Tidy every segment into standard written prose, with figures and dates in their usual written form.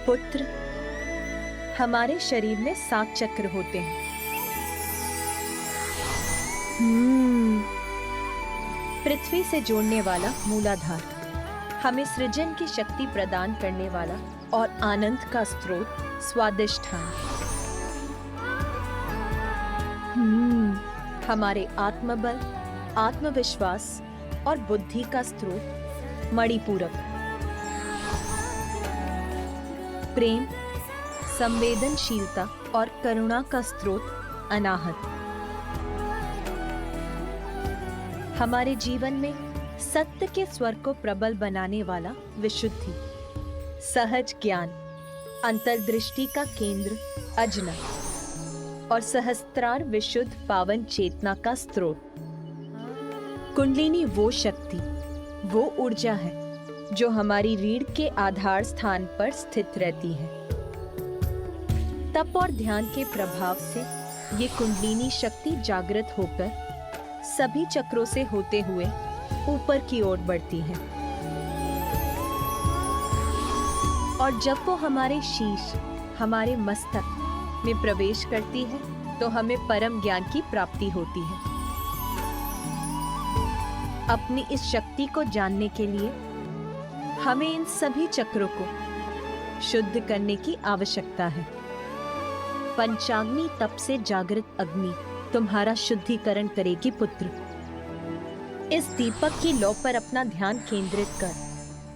पुत्र, हमारे शरीर में 7 चक्र होते हैं। पृथ्वी से जोड़ने वाला मूलाधार, हमें सृजन की शक्ति प्रदान करने वाला और आनंद का स्रोत स्वादिष्ठान, हमारे आत्मबल, आत्मविश्वास और बुद्धि का स्रोत मणिपूरक, प्रेम, संवेदनशीलता और करुणा का स्रोत अनाहत, हमारे जीवन में सत्य के स्वर को प्रबल बनाने वाला विशुद्धि, सहज ज्ञान, अंतर्दृष्टि का केंद्र अजना और सहस्त्रार विशुद्ध पावन चेतना का स्रोत। कुंडलिनी वो शक्ति, वो ऊर्जा है जो हमारी रीढ़ के आधार स्थान पर स्थित रहती है। तप और ध्यान के प्रभाव से ये कुंडलिनी शक्ति जागृत होकर सभी चक्रों से होते हुए ऊपर की ओर बढ़ती है और जब वो हमारे शीश, हमारे मस्तक में प्रवेश करती है तो हमें परम ज्ञान की प्राप्ति होती है। अपनी इस शक्ति को जानने के लिए हमें इन सभी चक्रों को शुद्ध करने की आवश्यकता है। पंचाग्नि तप से जागृत अग्नि तुम्हारा शुद्धिकरण करेगी पुत्र। इस दीपक की लौ पर अपना ध्यान केंद्रित कर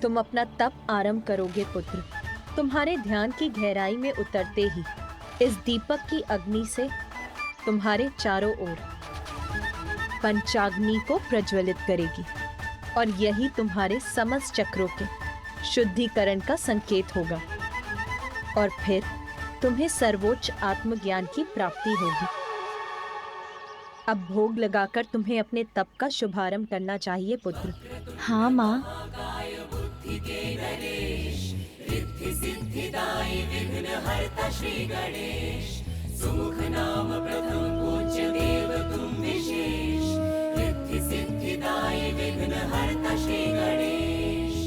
तुम अपना तप आरंभ करोगे पुत्र। तुम्हारे ध्यान की गहराई में उतरते ही इस दीपक की अग्नि से तुम्हारे चारों ओर पंचाग्नि को प्रज्वलित करेगी और यही तुम्हारे समस्त चक्रों के शुद्धिकरण का संकेत होगा और फिर तुम्हें सर्वोच्च आत्मज्ञान की प्राप्ति होगी। अब भोग लगाकर तुम्हें अपने तप का शुभारंभ करना चाहिए पुत्र। हाँ माँ। सुमुख नाम प्रथम पूज्य देव तुम विशेष, रिद्धि सिद्धिदायी विघ्न हरता श्री गणेश।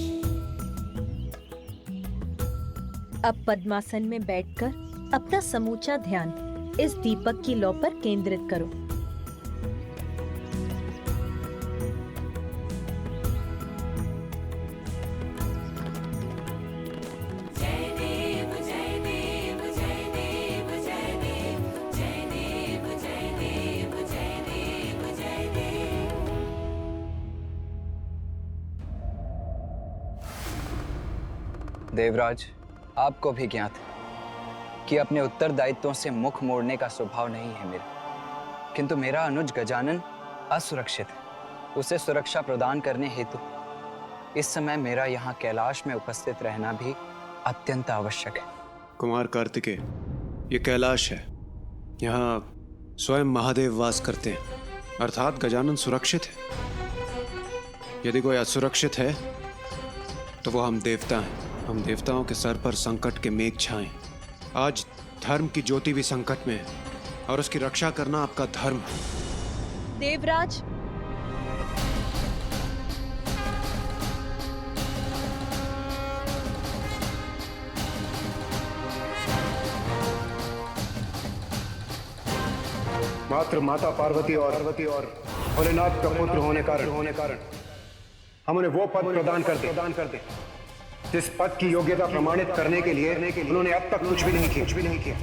अब पद्मासन में बैठकर अपना समूचा ध्यान इस दीपक की लौ पर केंद्रित करो। देवराज, आपको भी ज्ञात है कि अपने उत्तरदायित्वों से मुख मोड़ने का स्वभाव नहीं है मेरा, किंतु मेरा अनुज गजानन असुरक्षित है। उसे सुरक्षा प्रदान करने हेतु इस समय मेरा यहाँ कैलाश में उपस्थित रहना भी अत्यंत आवश्यक है। कुमार कार्तिकेय, ये कैलाश है, यहाँ स्वयं महादेव वास करते हैं, अर्थात गजानन सुरक्षित है। यदि कोई असुरक्षित है तो वो हम देवता हैं। हम देवताओं के सर पर संकट के मेघ छाएं। आज धर्म की ज्योति भी संकट में है और उसकी रक्षा करना आपका धर्म है। देवराज, मात्र माता पार्वती और भोलेनाथ का पुत्र होने कारण हम उन्हें वो पद प्रदान करते जिस पद की योग्यता प्रमाणित करने के लिए उन्होंने अब तक कुछ भी नहीं किया।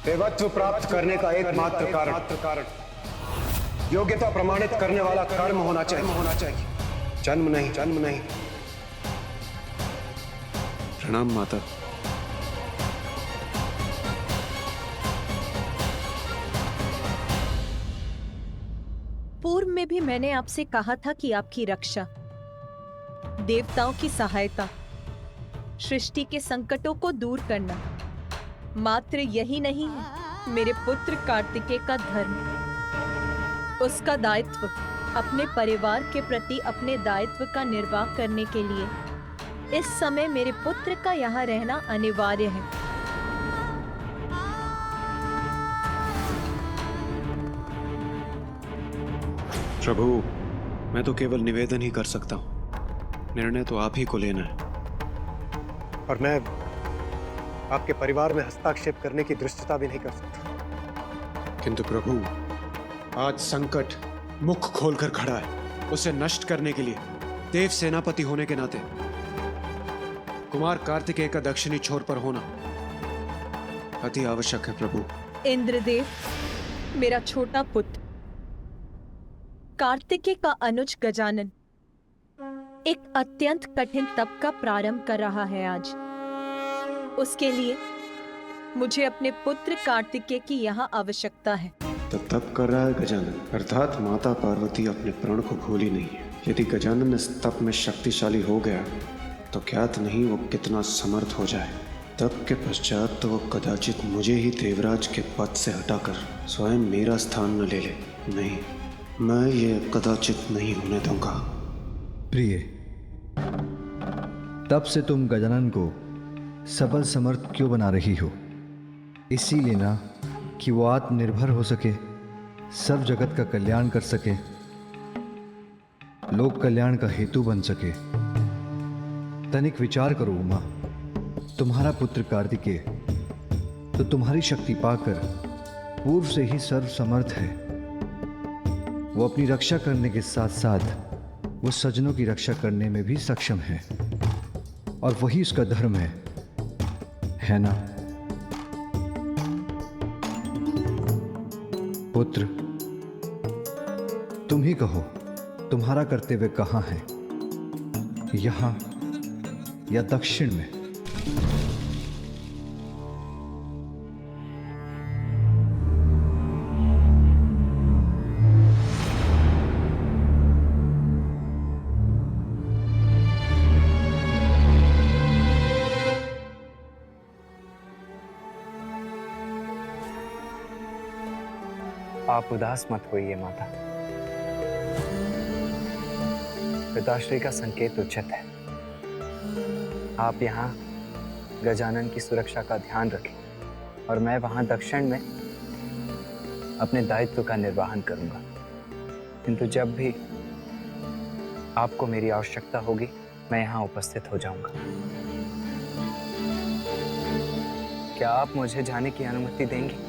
देवत्व प्राप्त करने का एकमात्र कारण योग्यता प्रमाणित करने वाला कर्म होना चाहिए, जन्म नहीं। प्रणाम माता। पूर्व में भी मैंने आपसे कहा था कि आपकी रक्षा, देवताओं की सहायता, सृष्टि के संकटों को दूर करना मात्र यही नहीं है मेरे पुत्र कार्तिकेय का धर्म। उसका दायित्व अपने परिवार के प्रति अपने दायित्व का निर्वाह करने के लिए इस समय मेरे पुत्र का यहाँ रहना अनिवार्य है। प्रभु, मैं तो केवल निवेदन ही कर सकता हूँ, निर्णय तो आप ही को लेना है। और मैं आपके परिवार में हस्तक्षेप करने की दृष्टता भी नहीं कर सकता। किंतु प्रभु, आज संकट मुख खोलकर खड़ा है। उसे नष्ट करने के लिए देव सेनापति होने के नाते कुमार कार्तिकेय का दक्षिणी छोर पर होना अति आवश्यक है प्रभु। इंद्रदेव, मेरा छोटा पुत्र कार्तिकेय का अनुज गजानन एक अत्यंत कठिन तप का प्रारंभ कर रहा है आज। उसके लिए मुझे अपने पुत्र कार्तिकेय की यहाँ आवश्यकता है। तो तप कर रहा है गजानन, अर्थात माता पार्वती अपने प्रण को भूली नहीं है। यदि गजानन इस तप में शक्तिशाली हो गया तो ज्ञात नहीं वो कितना समर्थ हो जाए। तप के पश्चात तो वो कदाचित मुझे ही देवराज के पद से हटाकर स्वयं मेरा स्थान न ले ले। नहीं, मैं ये कदाचित नहीं होने दूंगा। प्रिय, तब से तुम गजानन को सबल समर्थ क्यों बना रही हो? इसीलिए ना कि वो आत्मनिर्भर हो सके, सब जगत का कल्याण कर सके, लोक कल्याण का हेतु बन सके। तनिक विचार करो उमा, तुम्हारा पुत्र कार्तिकेय तो तुम्हारी शक्ति पाकर पूर्व से ही सर्व समर्थ है। वो अपनी रक्षा करने के साथ साथ वो सज्जनों की रक्षा करने में भी सक्षम है, और वही उसका धर्म है ना? पुत्र, तुम ही कहो, तुम्हारा कर्तव्य कहाँ है, यहाँ या दक्षिण में? आप उदास मत होइए माता। पिताश्री का संकेत उचित है। आप यहाँ गजानन की सुरक्षा का ध्यान रखें और मैं वहाँ दक्षिण में अपने दायित्व का निर्वहन करूंगा। किंतु जब भी आपको मेरी आवश्यकता होगी मैं यहाँ उपस्थित हो जाऊंगा। क्या आप मुझे जाने की अनुमति देंगे?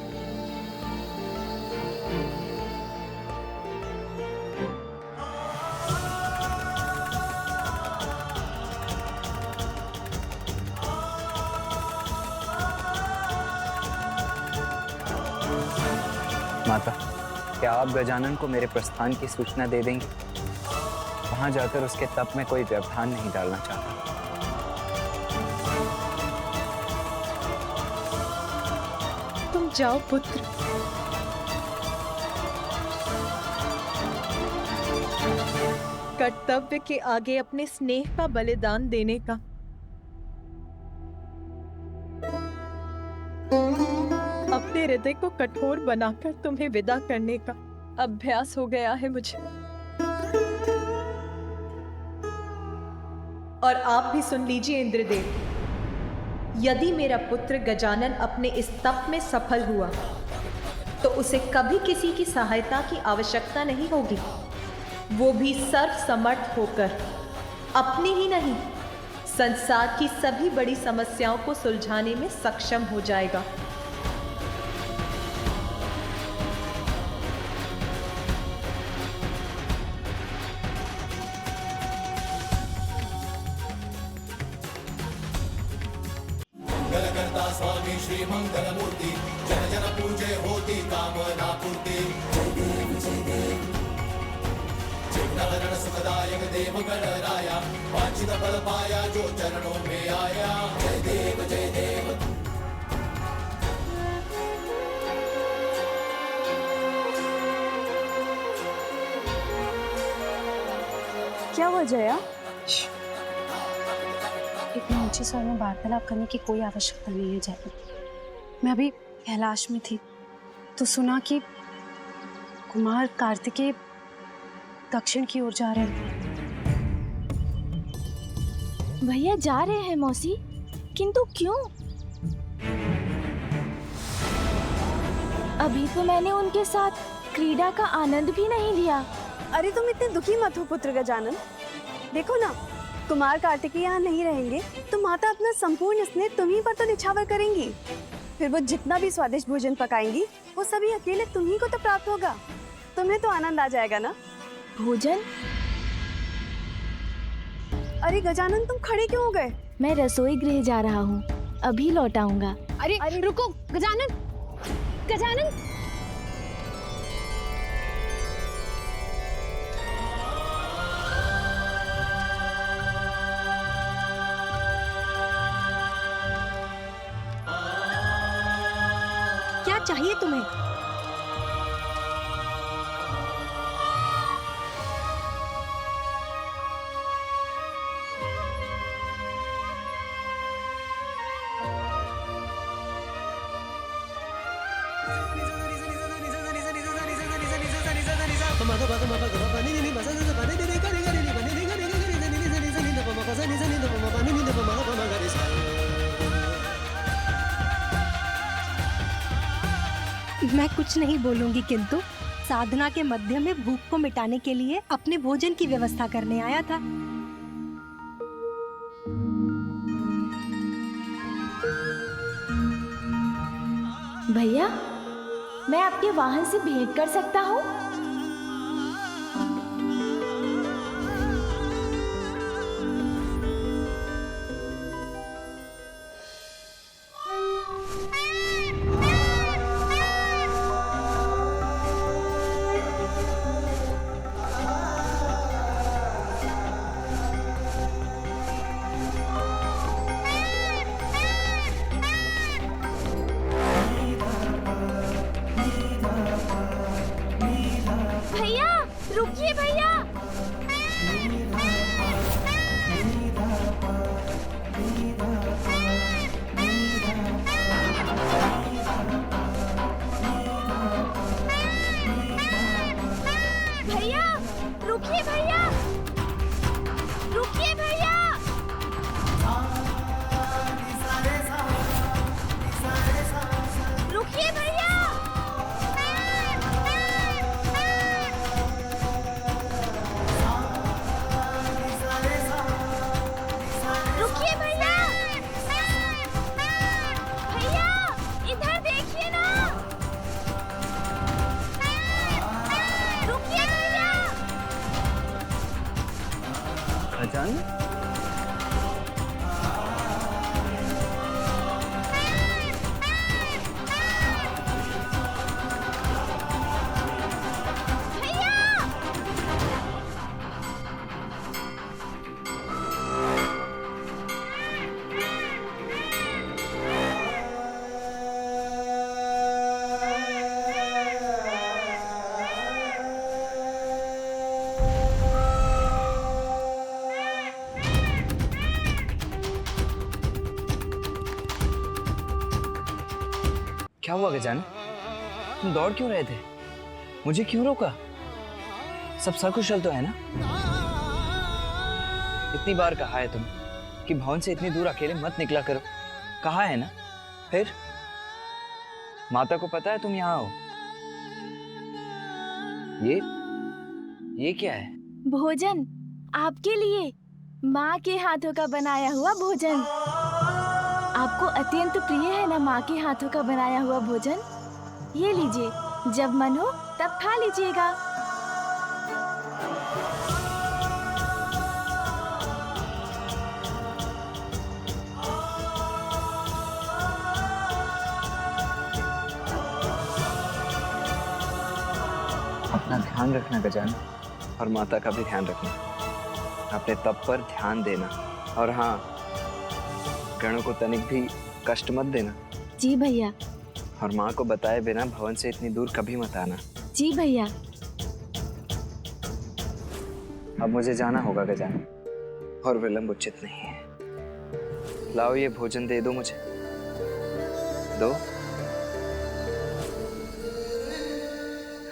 माता, क्या आप गजानन को मेरे प्रस्थान की सूचना दे देंगे? वहां जाकर उसके तप में कोई व्यवधान नहीं डालना चाहता। तुम जाओ पुत्र। कर्तव्य के आगे अपने स्नेह का बलिदान देने का अपने हृदय को कठोर बनाकर तुम्हें विदा करने का अभ्यास हो गया है मुझे। और आप भी सुन लीजिए इंद्रदेव, यदि मेरा पुत्र गजानन अपने इस तप में सफल हुआ तो उसे कभी किसी की सहायता की आवश्यकता नहीं होगी। वो भी सर्व समर्थ होकर अपनी ही नहीं, संसार की सभी बड़ी समस्याओं को सुलझाने में सक्षम हो जाएगा। मंगलकर्ता स्वामी श्री मंगलमूर्ति, जन जन पूजे होती कामना पूर्ति। जय देव चित्तहरण सुखदायक देव गणराया, वांछित फल पाया जो चरणों में आया। जय देव जय देव। क्या हुआ जया? इतनी ऊंची स्वर में वार्तालाप करने की कोई आवश्यकता नहीं है जया। मैं अभी कैलाश में थी तो सुना कि कुमार कार्तिकेय दक्षिण की ओर जा रहे हैं। भैया जा रहे हैं मौसी, किंतु क्यों? अभी तो मैंने उनके साथ क्रीड़ा का आनंद भी नहीं लिया। अरे तुम इतने दुखी मत हो पुत्र गजानन। देखो ना, कुमार कार्तिकेय यहाँ नहीं रहेंगे तो माता अपना संपूर्ण स्नेह तुम्ही पर तो निछावर करेंगी। फिर वो जितना भी स्वादिष्ट भोजन पकाएंगी वो सभी अकेले तुम्ही को तो प्राप्त होगा। तुम्हें तो आनंद आ जाएगा ना। भोजन? अरे गजानन, तुम खड़े क्यों हो गए? मैं रसोई गृह जा रहा हूँ, अभी लौट आऊंगा। अरे रुको गजानन, गजानन। क्या चाहिए तुम्हें? मैं कुछ नहीं बोलूंगी, किंतु साधना के मध्य में भूख को मिटाने के लिए अपने भोजन की व्यवस्था करने आया था। भैया, मैं आपके वाहन से भेंट कर सकता हूँ? रुकिए भैया। भैया रुकिए, भैया रुकिए, भैया रुकिए, भैया रुकिए, भैया भैया इधर देखिए ना। रुकिए भैया। खजान? क्या हुआ गजानन? तुम दौड़ क्यों रहे थे? मुझे क्यों रोका? सब सकुशल तो है ना? इतनी बार कहा है तुम कि भवन से इतनी दूर अकेले मत निकला करो। कहा है ना? फिर माता को पता है तुम यहाँ हो? ये क्या है? भोजन आपके लिए, माँ के हाथों का बनाया हुआ भोजन। आपको अत्यंत प्रिय है ना माँ के हाथों का बनाया हुआ भोजन? ये लीजिए, जब मन हो तब खा लीजिएगा। अपना ध्यान रखना गजानन, और माता का भी ध्यान रखना। अपने तप पर ध्यान देना, और हाँ, गणों को तनिक भी कष्ट मत देना। जी भैया। और माँ को बताए बिना भवन से इतनी दूर कभी मत आना। जी भैया। अब मुझे जाना होगा गजानन, और विलंब उचित नहीं है। लाओ ये भोजन दे दो मुझे। दो।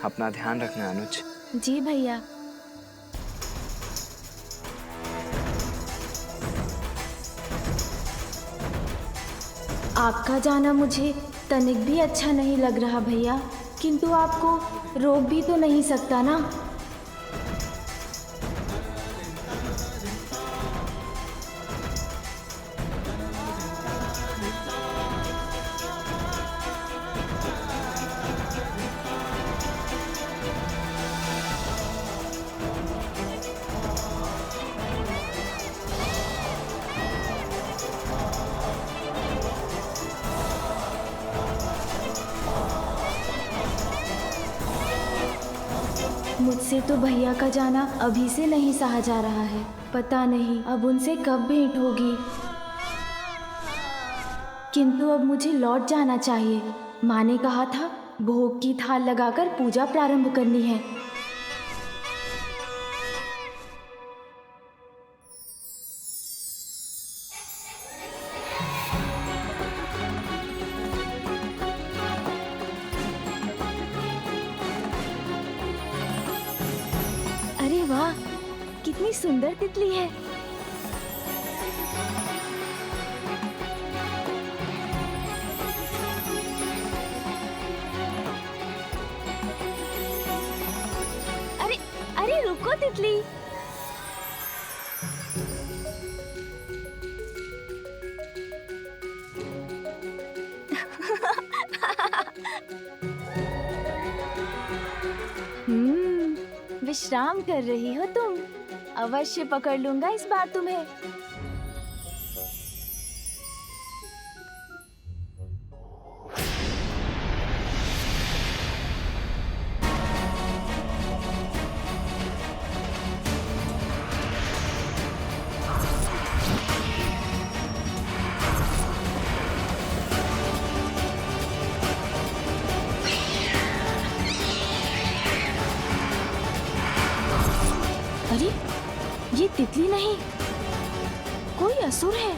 अपना ध्यान रखना अनुज। जी भैया। आपका जाना मुझे तनिक भी अच्छा नहीं लग रहा भैया, किंतु आपको रोक भी तो नहीं सकता ना। मुझसे तो भैया का जाना अभी से नहीं सहा जा रहा है। पता नहीं अब उनसे कब भेंट होगी। किंतु अब मुझे लौट जाना चाहिए। माँ ने कहा था भोग की थाल लगाकर पूजा प्रारंभ करनी है। अरे वाह, कितनी सुंदर तितली है। अरे अरे रुको तितली। विश्राम कर रही हो तुम? अवश्य पकड़ लूंगा इस बार तुम्हें। अरे ये तितली नहीं, कोई असुर है।